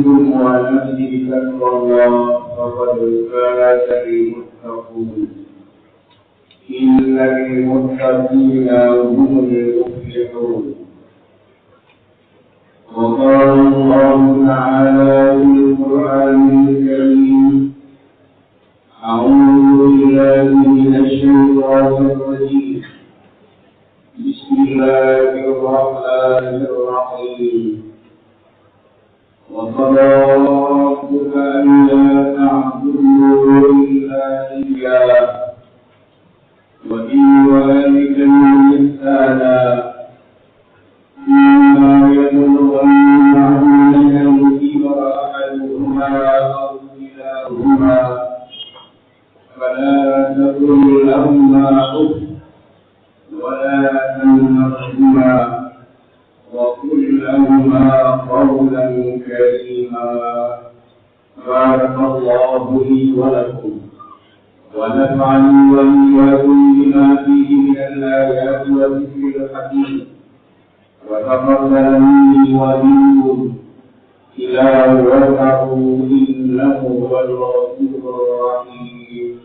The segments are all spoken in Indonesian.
عليكم ونفسي تقوى الله فقد فاز المتقون إن المتقين هم المفلحون. وقال الله تعالى في القرآن الكريم: أعوذ بالله من الشيطان الرجيم. بسم الله الرحمن الرحيم. وقضى ربك ألا تعبدوا إلا إياه وبالوالدين إحسانا إما يبلغن عندك الكبر أحدهما أو كلاهما فلا تقل لهما أف ولا تنهرهما وقل لهما قولا كريما. بارك الله لي ولكم ونفعني وإياكم بما فيه من الآيات والذكر الحكيم، وتقبل مني ومنكم تلاوته إنه هو الغفور الرحيم.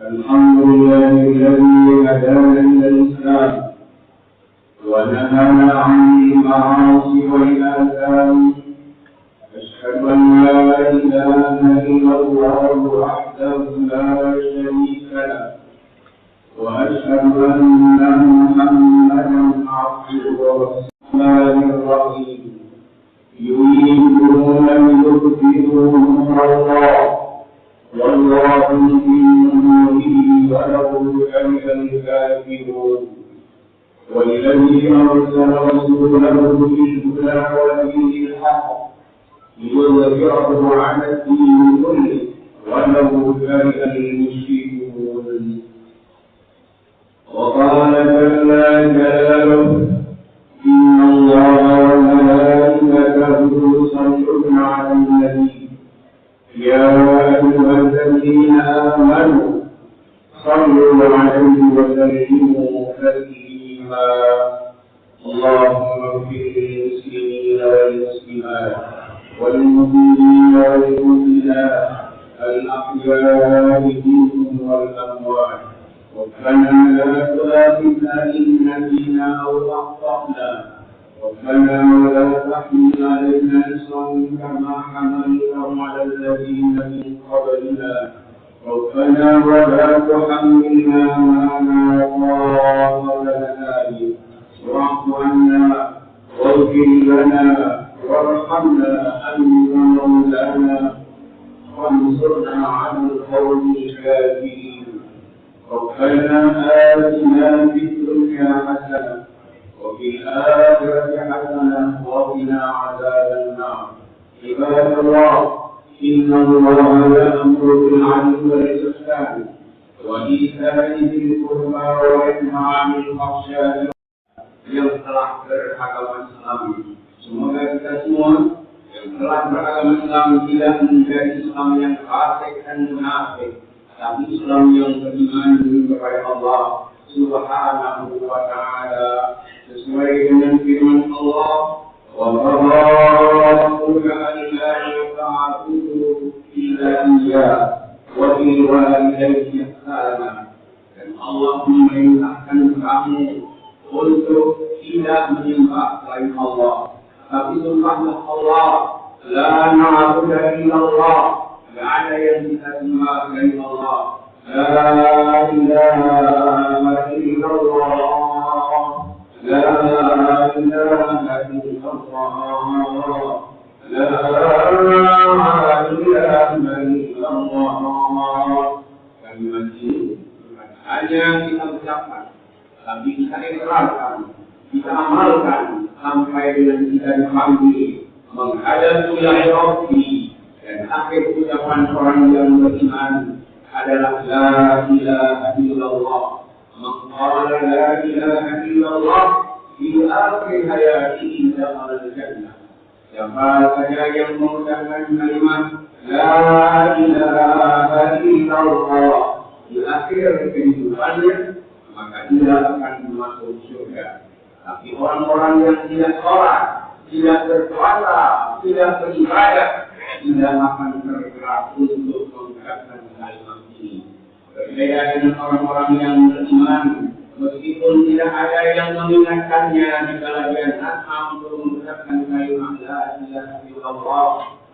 الحمد لله الذي هدانا إلى الإسلام ونهانا عن المعاصي والآثام. أشهد أن لا إله إلا الله وحده لا شريك له، وأشهد أن محمدا عبده ورسوله الرحيم. يريدون أن يطفئوا نور الله والله متم نوره ولو كره الكافرون. والذي أرسل رسوله بالهدى ودين الحق ليظهره على الدين كله ولو كره المشركون. وقال جل جلاله: إن الله وملائكته يصلون على النبي يا أيها الذين آمنوا صلوا عليه وسلموا تسليما. اللهم اغفر للمسلمين والمسلمات والمؤمنين والمؤمنات الأحياء منهم والأموات. ربنا لا تؤاخذنا إن نسينا أو أخطأنا. ربنا ولا تحمل علينا إصرا كما حملته على الذين من قبلنا. ربنا ولا تحملنا ما لا طاقة لنا به. واعف عنا واغفر لنا وارحمنا أنت مولانا وانصرنا على القوم الكافرين. ربنا آتنا في الدنيا حسنة وفي الآخرة حسنة وقنا عذاب النار. عباد الله، إن الله يأمر بالعدل والإحسان وإيتاء ذي القربى وينهى عن الفحشاء. Yang telah beragama Islam, semoga kita semua yang telah beragama Islam tidak menjadi Islam yang fasik dan munafik, tapi Islam yang beriman kepada Allah Subhanahu wa Ta'ala, sesuai dengan firman Allah: wa rabbuka alla ta'budu illa iyyah wa bil walidayni ihsana. Dan Allah memerintahkan kamu untuk tidak menyembah selain Allah, tapi sembahlah Allah. La na'budu illa Allah, tidak ada yang kita sembah selain Allah. La ilaha illallah, la ilaha illallah, la ilaha illallah. Kalimat ini hanya kita ucapkan, tapi kita ikrarkan, kita amalkan sampai dengan kita dipanggil menghadap Tuhan Rabbi akhir ucapan orang yang beriman adalah la ilaha illallah. Maqala la ilaha illallah di akhir hayatihi dakhala al-jannah. Siapa saja yang mengucapkan kalimat la ilaha illallah di akhir kehidupannya, maka dia akan masuk surga. Tapi orang-orang yang tidak sholat, tidak berpuasa, tidak beribadah, tidak akan tergerak untuk mengucapkan kalimat ini. Berbeda dengan orang-orang yang beriman, meskipun tidak ada yang mengingatkannya di kala dia nakal untuk mengucapkan kalimat la ilaha illallah,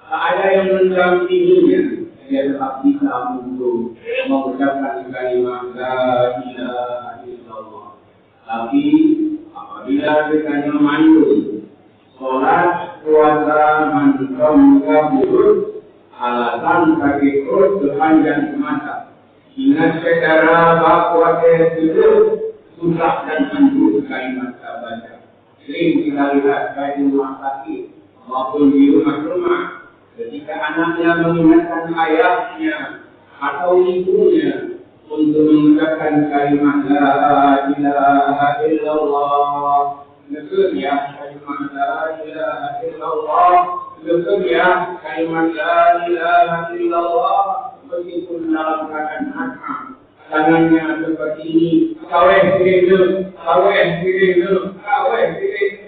tak ada yang mendampinginya, dia tetap bisa untuk mengucapkan kalimat la ilaha illallah. Tapi apabila kita memandu sholat, puasa, mandikan, kabur, alasan kaki kurus sepanjang mata. Ingat secara bahwa itu susah dan mandu kalimat baca. Sering kita lihat baik di rumah sakit maupun di rumah-rumah, ketika anaknya mengingatkan ayahnya atau ibunya untuk mengucapkan kalimat la ilaha illallah, betul ya kalimat la ilaha illallah, betul ya kalimat la ilaha illallah, meskipun dalam keadaan nakal, tangannya seperti ini, kawin diri,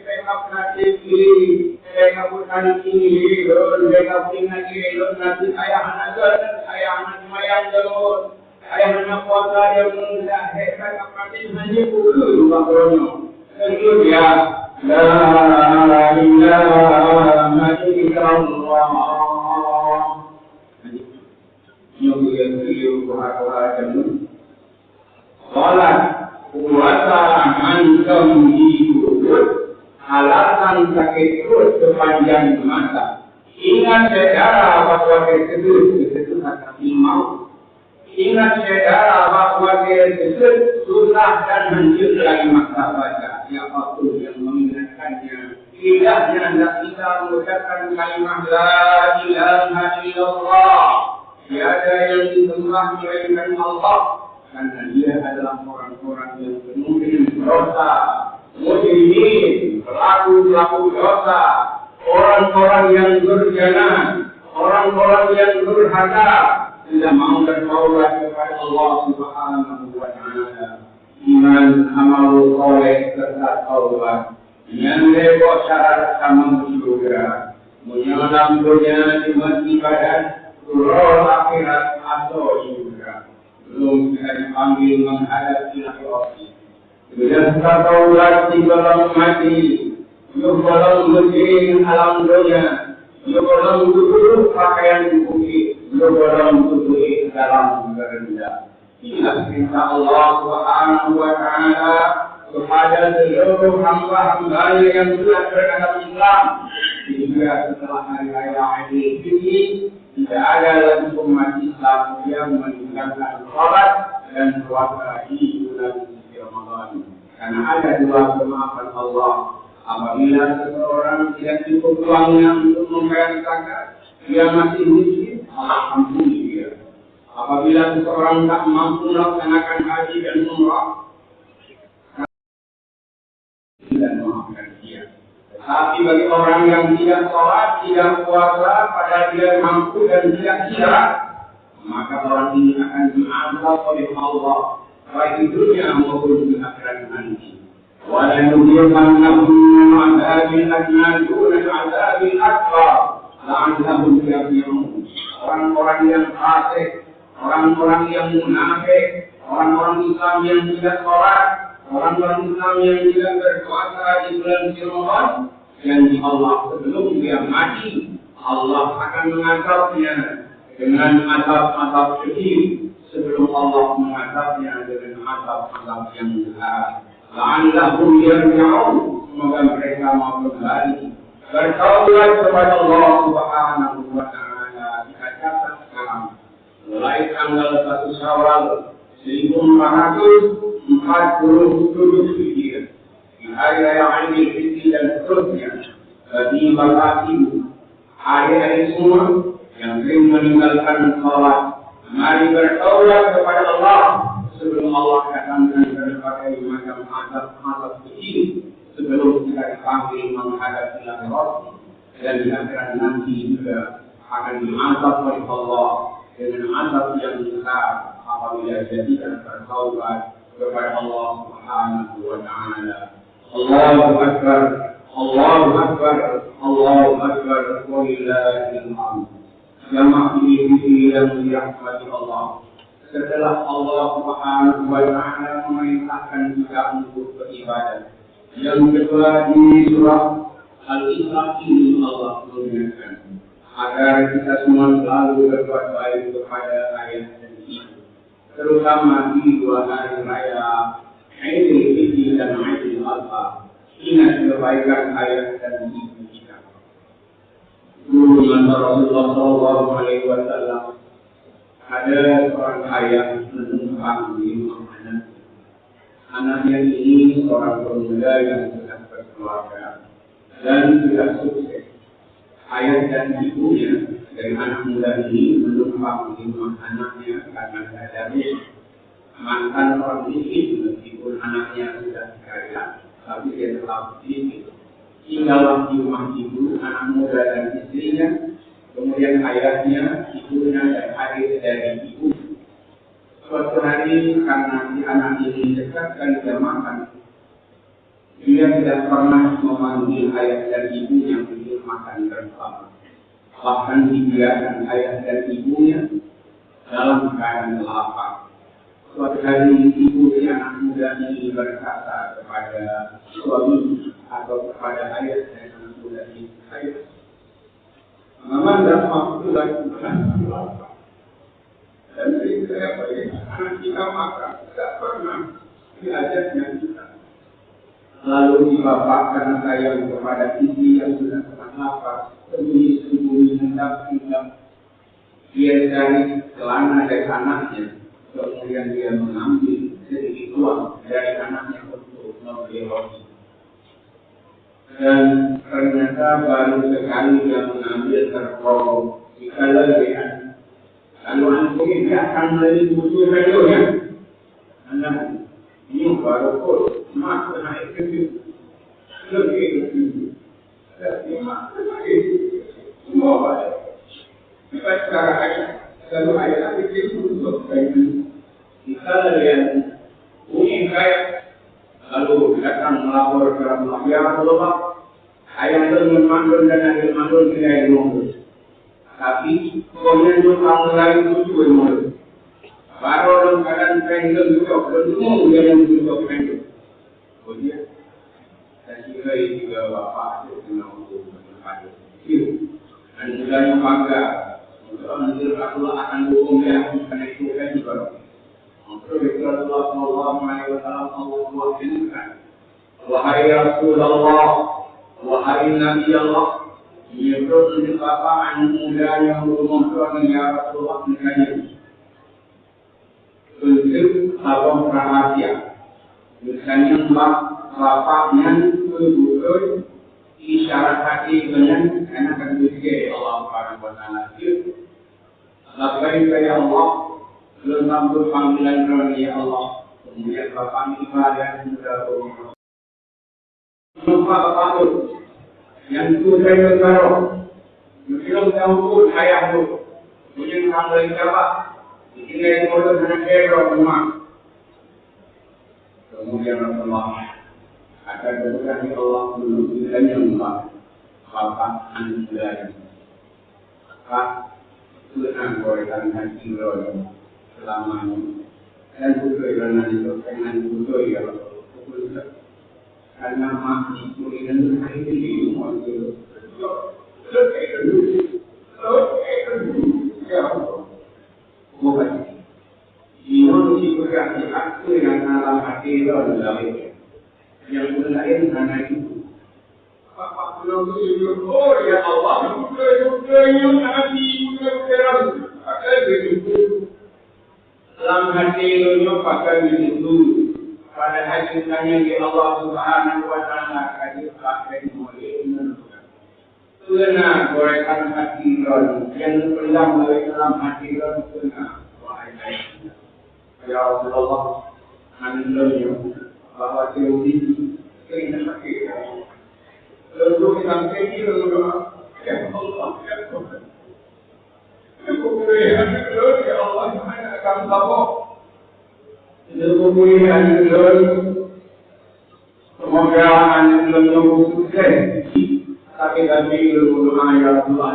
mereka nanti kiri, mereka bukan kiri, mereka punya kiri, nanti ayah anak mayang galon. Ayah anak kuasa yang mengendak hebat apapun hanya dulu bakonyo. Tentu dia la ilaha illallah. Nyuruh yang beliau berkata jamu. Salat puasa antum hidup, alasan sakit perut sepanjang masa. Ingat sejarah bahwa tersebut akan mau. Ingat saudara bahwa dia tersebut susah dan hancur lagi masa baca. Siapapun yang mengingatkannya, tidaknya tidak bisa mengucapkan kalimat la ilaha illallah. Tiada yang disembah melainkan Allah, karena dia adalah orang-orang yang penuh dengan dosa, mujrimin, pelaku-pelaku dosa, orang-orang yang berjana, orang-orang yang durhaka, tidak mau bertaubat kepada Allah Subhanahu wa Ta'ala. Iman, amal soleh serta taubat yang lebih syarat sama surga, menyelam dunia di masjid badan, turun akhirat atau surga. Belum bisa dipanggil menghadap akhirat. Bila kita taubat di dalam mati, di dalam masjid alam dunia, di dalam tubuh pakaian bukit, dalam tubuh dalam berendah. Inilah perintah Allah Subhanahu wa Ta'ala kepada seluruh hamba-hamba yang telah beragama Islam. Sehingga setelah hari raya Idul Fitri tidak ada lagi umat Islam yang meninggalkan salat dan puasa di bulan suci Ramadan. Karena ada dua kemaafan Allah. Apabila seseorang tidak cukup uangnya untuk membayar zakat, dia masih miskin, alhamdulillah. Apabila seseorang tak mampu melaksanakan haji dan umrah, tidak memaafkan dia. Tetapi bagi orang yang tidak sholat, tidak puasa, padahal dia mampu dan tidak siap, maka orang ini akan diazab oleh Allah, baik di dunia maupun di akhirat nanti. وَلَنُذِيقَنَّهُم مِّنْ عَذَابٍ أَدْنَىٰ دُونَ الْعَذَابِ الْأَكْبَرِ لَعَلَّهُمْ يَرْجِعُونَ. Orang-orang yang fasik, orang-orang yang munafik, orang-orang Islam yang tidak sholat, orang-orang Islam yang tidak berpuasa di bulan Ramadan, janji Allah sebelum dia mati, Allah akan mengazabnya dengan azab-azab sedih sebelum Allah mengazabnya dengan azab-azab yang besar. La'allahum yarji'un, semoga mereka mau kembali bertaubat kepada Allah Subhanahu wa Ta'ala. Kita catat sekarang mulai tanggal 1 Syawal 1447 Hijriah, di hari raya Idul Fitri dan seterusnya, bagi bapak ibu, hari-hari semua yang sering meninggalkan sholat. Mari bertaubat kepada Allah sebelum Allah datangkan berbagai macam azab kecil sebelum kita dipanggil menghadapi akhirat, dan di akhirat nanti juga akan diazab oleh Allah dengan azab yang besar apabila kita bertaubat kepada Allah Subhanahu wa Ta'ala. Allahu Akbar, Allahu Akbar, Allahu Akbar, walillahil hamd. Jamaah ini yang dirahmati Allah. Setelah Allah Subhanahu wa Ta'ala memerintahkan kita untuk beribadah, yang kedua di surah Al-Isra ini Allah mengingatkan agar kita semua selalu berbuat baik kepada ayah dan ibu, terutama di dua hari raya Idul Fitri dan Idul Adha. Ingat kebaikan ayah dan ibu kita. Dulu Rasulullah SAW ada seorang ayah menumpang di rumah anak. Anaknya ini seorang pemuda yang sudah berkeluarga dan sudah sukses. Ayah dan ibunya dari anak muda ini menumpang di rumah anaknya karena sadarnya mantan orang miskin, meskipun anaknya sudah kaya, tapi dia tetap miskin. Tinggallah di rumah ibu, anak muda dan istrinya, kemudian ayahnya, ibunya, dan adik dari ibu. Suatu hari karena si anak ini dekat dan dia makan, dia tidak pernah memanggil ayah dan ibunya untuk makan bersama. Bahkan dibiarkan ayah dan ibunya dalam keadaan lapar. Suatu hari ibu si anak muda ini berkata kepada suami atau kepada ayah dan anak muda ini, "Ayah, Mama tidak mampu lagi menahan lapar. Dan saya bagaimana anak kita makan, tidak pernah diajarnya kita." Lalu dibapakkan sayang kepada istri yang sudah sangat lapar, sembunyi-sembunyi hendak dia cari celana dari anaknya, kemudian dia mengambil sedikit uang dari anaknya untuk membeli roti. Dan ternyata baru sekali dia mengambil terpotong di kelebihan. Lalu anak ini akan menjadi butuh radionya. Anak ini baru pun masuk naik ke situ, lebih ke situ. Tapi masuk lagi semua baik. Kita secara ayat, lalu ayat itu untuk kain. Di kelebihan ingin kaya, lalu datang melapor ke Allah, "Ya Rasulullah, ayah itu mandul dan ayah mandul tidak mandul. Tapi kemudian itu kamu lagi tujuh mandul. Baru dalam keadaan pendek juga, belum dia yang tujuh pendek. Kemudian saya kira juga bapak itu kena untuk berpadu. Dan juga yang bangga untuk menjadi Rasulullah akan hukum yang karena itu kan juga. Rasulullah SAW Allah mewakilkan, "Wahai Rasulullah, wahai Nabi Allah, menyebut bapak anak muda yang berumur ya Rasulullah nikahnya untuk abang rahasia. Misalnya bapaknya betul isyarat hati dengan anak kandungnya Allah Subhanahu wa Ta'ala. Labbaik ya Allah, belum sambut panggilan dari Allah." Kemudian bapak ibadah sudah berumur. Lupa bapak itu yang itu saya beritahu, belum tahu ayah itu, kemudian kamu jawab, ini modal dengan error memang. Kemudian Rasulullah akan berkata Allah belum bisa nyembah bapak anak muda. Pak, senang goresan hati lo selamanya. Dan bukan karena itu, karena itu ya Rasulullah. Karena masih kuliah ini masih bukan. Iman itu berarti aku yang dalam hati itu adalah yang lain karena itu. Apa belum itu? Oh ya Allah, bukan yang hati bukan keras. Ada begitu. Dalam hati itu pakai begitu. Pada hakikatnya di Allah Subhanahu wa Ta'ala hadis akhir mulai menentukan. Kena gorekan hati Ron, yang pendam dari dalam hati Ron kena. Ya Allah, Alhamdulillah, bahwa teori kena sakit. Lalu kita pergi lalu ya Allah, ya Tuhan. Aku berikan lalu ya Allah, mana akan tahu? Lalu berikan lalu, semoga anda belum sukses. Tapi kami berdoa ya Allah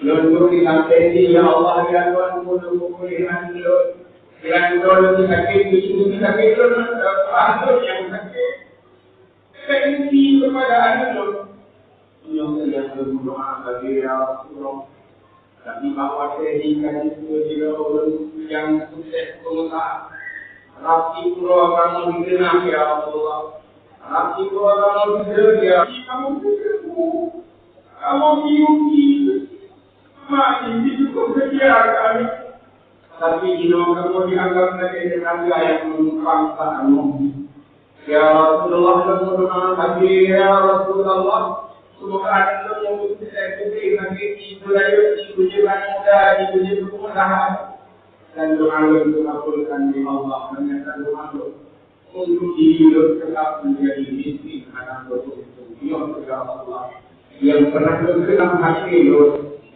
lalu kita pergi ya Allah ya Tuhan lalu berikan lalu yang lalu sakit itu sakit lalu apa yang sakit ini kepada anda lalu yang berdoa bagi ya Allah tapi bahawa sehingga itu juga yang sukses pengusaha rapi pulau kamu dikenal ya Allah. Rapi pulau kamu dikenal, kamu bertemu, kamu mimpi, mati cukup sekian. Tapi jika kamu dianggap sebagai tenaga yang menumpang kamu, ya Rasulullah Sallallahu Alaihi Ya Rasulullah, semoga anda memutus ekspedisi nanti ibu jangan muda, ibu pengusaha. Dan doa untuk kabulkan di Allah menyatakan doa untuk hidup tetap menjadi miskin karena bersyukur kepada Allah yang pernah berkenan hati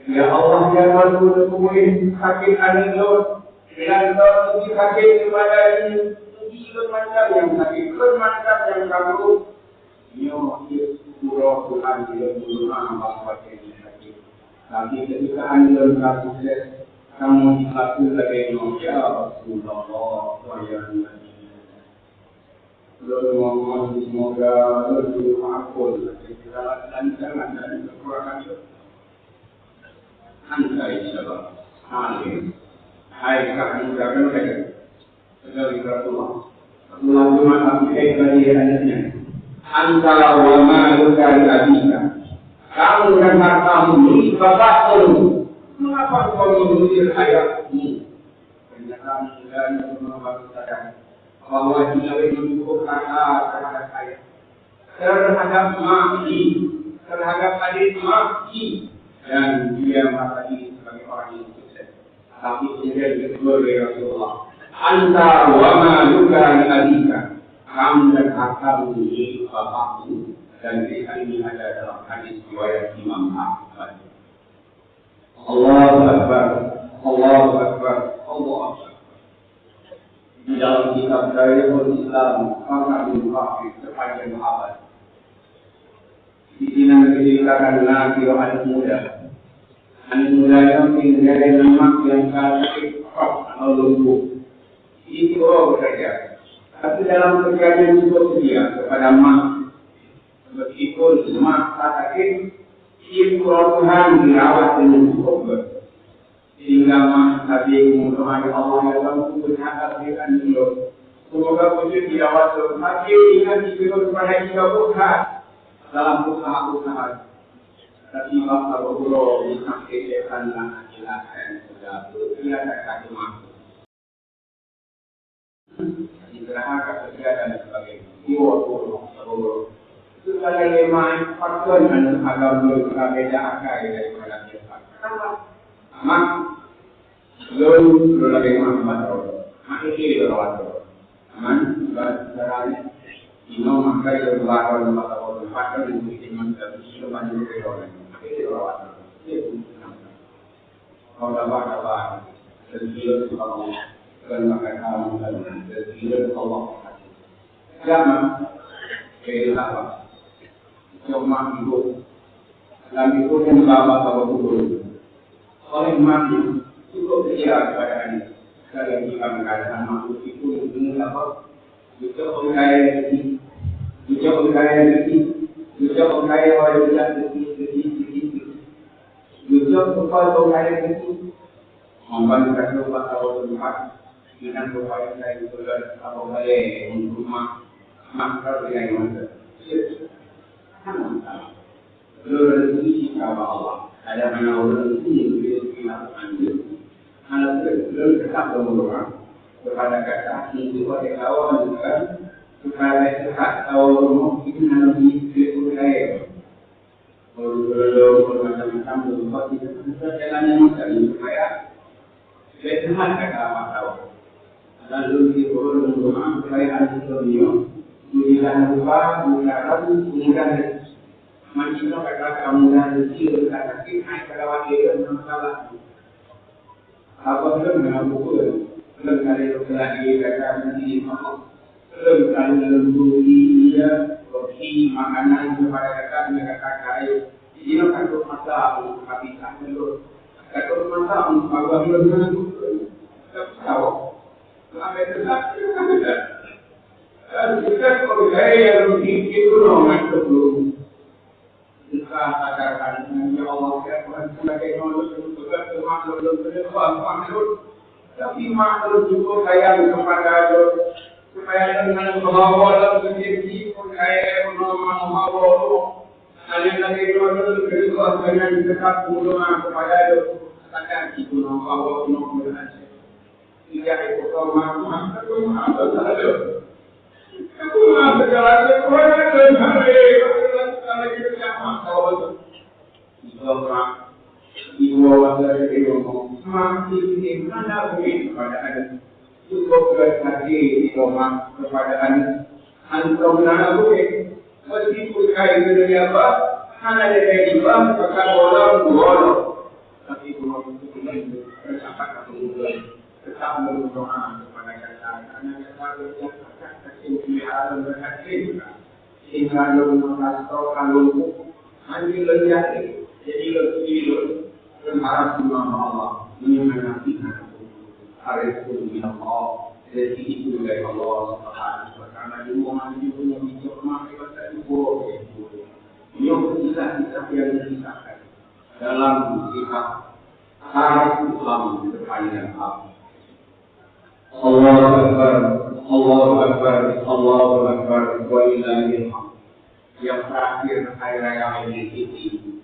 ya Allah jangan berkumpul sakit hati dengan doa sakit kepada ini bermacam yang sakit bermacam yang kamu surah Tuhan yang berdoa bahwa ini sakit tapi ketika anda sukses kamu diatur lagi ya Rasulullah wa ya Nabi. Lalu mohon semoga lalu maafkan segala dan kekurangan itu. Anta insyaallah. Amin. Hai kami ucapkan saja. Sekali Rasulullah. Allah cuma sampai bagi anaknya. Anta wa ma luka abika. Kamu dan hartamu milik bapakmu. Mengapa kau mengusir ayahmu? Kenyataan dan memperhatikan bahwa dia mendukung terhadap ayah, terhadap mati, terhadap adik mati, dan dia merasa diri sebagai orang yang sukses. Tapi kemudian kedua dari Rasulullah, anta wa ma luka li abika, kamu dan hartamu milik bapakmu, dan ini ada dalam hadis riwayat Imam Ahmad. Allahu Akbar, Allahu Akbar, Allahu Akbar. Di dalam kitab Darul Islam, maka dimuhafid sepanjang abad. Di sini diceritakan Nabi anak muda. Anak muda yang tinggal lemak yang sakit atau lumpuh. Itu bekerja. Tapi dalam pekerjaan cukup sedia kepada mak. Meskipun mak tak sakit, Ibu Tuhan dirawat dengan cukup sehingga Nabi Muhammad Allah yang bercakap dengan beliau. Semoga wujud dirawat Nabi ingat diberikan kepada kita Tuhan dalam usaha-usaha. Tapi bapa beliau disampaikan dengan jelaskan sudah tidak ada masuk. Diserahkan kerja dan sebagainya. Ibu Tuhan sebagai lemah faktor dan agama berbeda akar daripada siapa. Mak, lalu lagi Muhammad Rasul. Mak ini berawat Rasul. Aman, berarti ino maka yang berawat maka Rasul faktor yang dikirimkan dari siapa juga berawat. Mak ini berawat Rasul. Kalau dapat tersirat Allah dan maka kamu dan tersirat Allah. Jangan kelihatan. Cuma ibu, dan ibu yang bawa bawa kubur. Oleh mati cukup kecil kepada ini. Kalau kita mengatakan makhluk itu dengan apa? Juga berkaya rezeki, juga berkaya rezeki, juga berkaya wajah rezeki, juga berkaya rezeki. Membantu kita tahu tempat dengan berkaya saya itu dan apa boleh untuk makar yang mana. Lalu rezeki kepada Allah. Ada mana orang ini rezeki lakukan itu. Lalu tetap berdoa kepada kata itu pada awal juga supaya sehat awal mungkin nanti berkaya. Lalu dalam doa kita perjalanannya mencari supaya benar kata masalah. Lalu diurus doa supaya hati beliau mudah lupa, mudah manusia kata kemudahan rezeki kata kita kalau ada masalah. Apa pun dengan buku, belum kali lagi kata nanti belum kali lemburi dia bagi makanan kepada kakak ini kan masalah tapi tak perlu kalau masalah apa belum tahu sampai tetap kita kalau saya yang itu orang itu kita katakan ya Allah ya Tuhan sebagai manusia sebagai makhluk tapi makhluk juga sayang kepada supaya dengan bahwa dalam sendiri pun saya menolak hanya dari orang kedua dengan dekat pulang kepada akan itu bahwa menolak tidak itu maka saja aku segala sesuatu dan hari kita sama tahu itu orang ibu dari ilmu semakin mana mungkin pada ada cukup berhati di rumah kepada antum nak boleh meskipun kaya dunia apa hanya dari ibadah maka orang boleh tapi belum itu bersahabat atau tetap berdoa kepada anak kita yang berhati sehingga kalau anjing lagi jadi lebih berharap kepada Allah menyenangkan harus punya Allah rezeki itu dari Allah Subhanahu wa taala di mana itu yang dicurahkan kepada ibu yang kisah-kisah yang disahkan dalam kitab Tarikh Islam sepanjang abad. Allahu Akbar, Allahu Akbar, Allahu Akbar, walillahil hamd. Yang terakhir hari raya Idul Fitri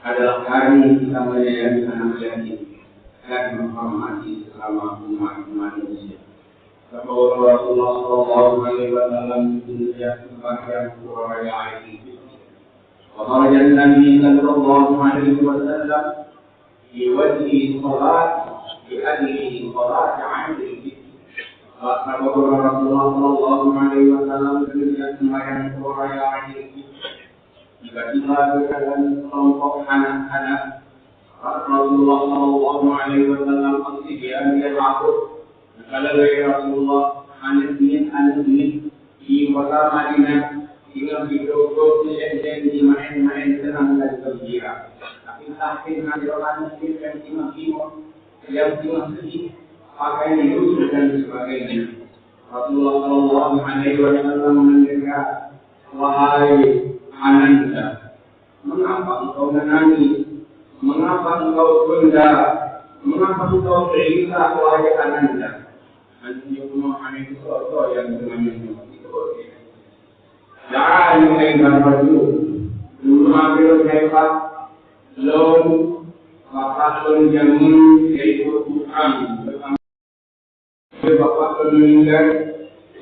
adalah hari kita melayani anak yatim dan menghormati sesama umat manusia. Bahwa Rasulullah Sallallahu Alaihi Wasallam dunia sebagai raya Idul Fitri. وخرج النبي صلى الله عليه وسلم في وجه الصلاة بأجل صلاة عيد الفطر. Bahwa Rasulullah Sallallahu Alaihi Wasallam dunia sebagai raya Idul Fitri. Tiba-tiba berjalan kelompok anak-anak Rasulullah Sallallahu Alaihi Wasallam kemudian dia takut kalau Rasulullah anak ini di kota Madinah tinggal hidup di main-main senang dan gembira. Tapi saking ada orang miskin yang timur yang sedih pakai hidup dan sebagainya. Rasulullah Sallallahu Alaihi Wasallam mendengar wahai Ananda, mengapa engkau menangis? Mengapa engkau tunda? Mengapa engkau berita wahai Ananda? Anjingmu aneh sesuatu yang dengannya itu. Jangan mengenai baju. Dulu ambil hebat, belum bapak menjamin yaitu Tuhan. Bapak meninggal,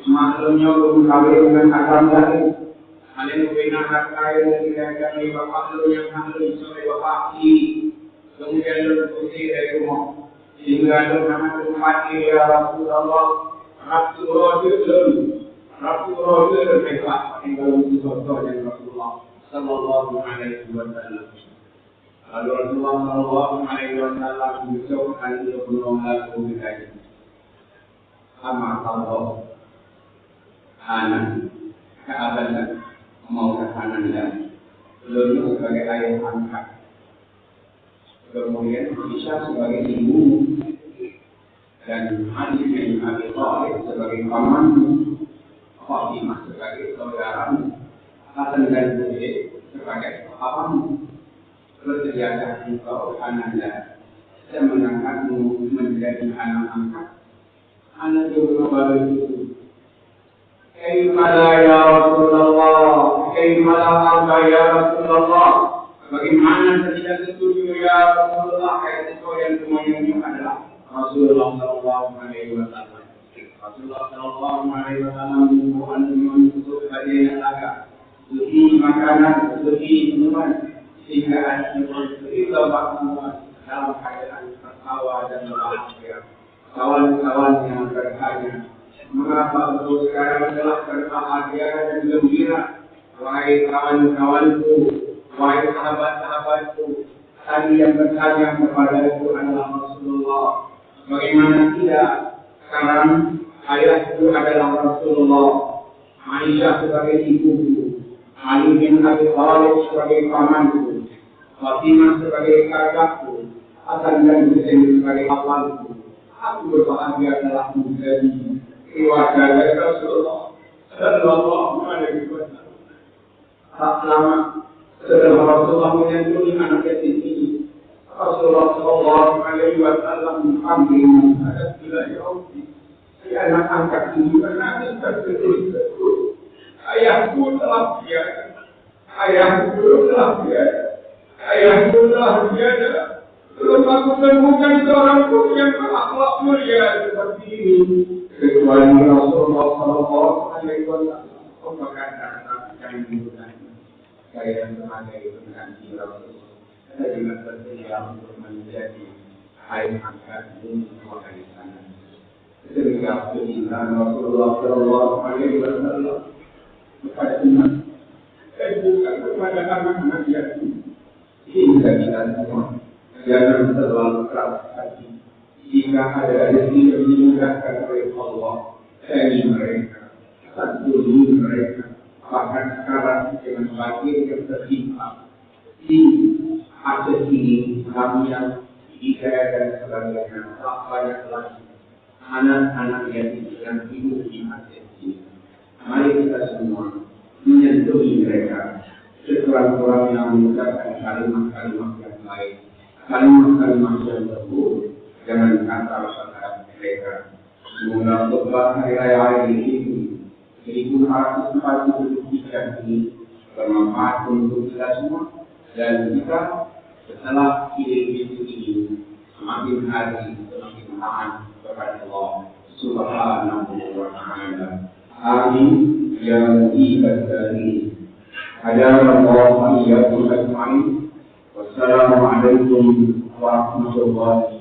maklumnya belum kawin dengan agam lagi. Kalian bina rakyat yang kami bapak lu yang kami sampai bapak ini kemudian lu putih dari rumah sehingga lu nama mati ya Rasulullah Rasulullah itu hebat tinggal di contoh yang Rasulullah Sallallahu Alaihi Wasallam. Lalu Rasulullah Sallallahu Alaihi Wasallam mengucapkan untuk menolong kita. Sama Allah anak keabadan mau ke kanan dan beliau sebagai ayah angkat, kemudian bisa sebagai ibu dan Ali bin Abi Thalib sebagai paman, Fatimah sebagai saudara, Hasan dan Husain sebagai papamu. Bersedia engkau Ananda dan mengangkatmu menjadi anak angkat. Anak juga baru itu. Kaimalah ya Rasulullah, kaimalah ya Rasulullah. Bagaimana tidak setuju ya Rasulullah? Kayak yang semuanya ini adalah Rasulullah Sallallahu Alaihi Wasallam. Rasulullah Sallallahu Alaihi Wasallam mengumpulkan untuk hadiah agak, suci makanan, suci minuman, sehingga ada cerita bahwa dalam keadaan tertawa dan bahagia. Kawan-kawan yang bertanya, mengapa engkau sekarang telah berbahagia dan gembira? Wahai kawan-kawanku, wahai sahabat-sahabatku, tadi yang bertanya kepada itu adalah Rasulullah. Bagaimana tidak? Sekarang ayahku adalah Rasulullah, Aisyah sebagai ibuku, Ali bin Abi Thalib sebagai pamanku, Fatimah sebagai kakakku, Hasan dan Husain sebagai pamanku. Aku berbahagia telah menjadi keluarga dari Rasulullah Sallallahu Alaihi Wasallam. Tak lama setelah Rasulullah menyantuni anak yatim ini, Rasulullah Sallallahu Alaihi Wasallam mengambil nasihat ila yaumi. Si anak angkat ini menangis terseduh-seduh. Ayahku telah tiada, ayahku telah tiada, ayahku telah tiada. Belum aku temukan seorang pun yang berakhlak mulia seperti ini. Kecuali Rasulullah Sallallahu Alaihi Wasallam. Kau berkata yang dibutuhkan. Saya sebagai pengganti Rasulullah. Saya juga bersedia untuk menjadi ayah angkat untuk mewakili sana. Ketika perintah Rasulullah Sallallahu Alaihi Wasallam kepada umat, saya bukan kepada anak-anak yatim. Hingga kita semua. Jangan terlalu keras hati. Jika ada rezeki yang dimudahkan oleh Allah, sayangi mereka, santuni mereka. Bahkan sekarang dengan banjir yang tertimpa di Aceh ini, Namanya, Ikea dan sebagainya, tak banyak lagi anak-anak yang hidup di Aceh ini. Mari kita semua menyentuhi mereka, sekurang-kurangnya mengucapkan kalimat-kalimat yang baik. Kalimat-kalimat yang teguh, jangan kata-kata mereka. Semoga khutbah hari raya ini 1443 ini bermanfaat untuk kita semua, dan kita setelah hidup ini semakin hari semakin taat kepada Allah Subhanahu wa Ta'ala. Amin ya rabbal alamin. Hadanallahu wa iyyakum ajma'in. Wassalamualaikum warahmatullahi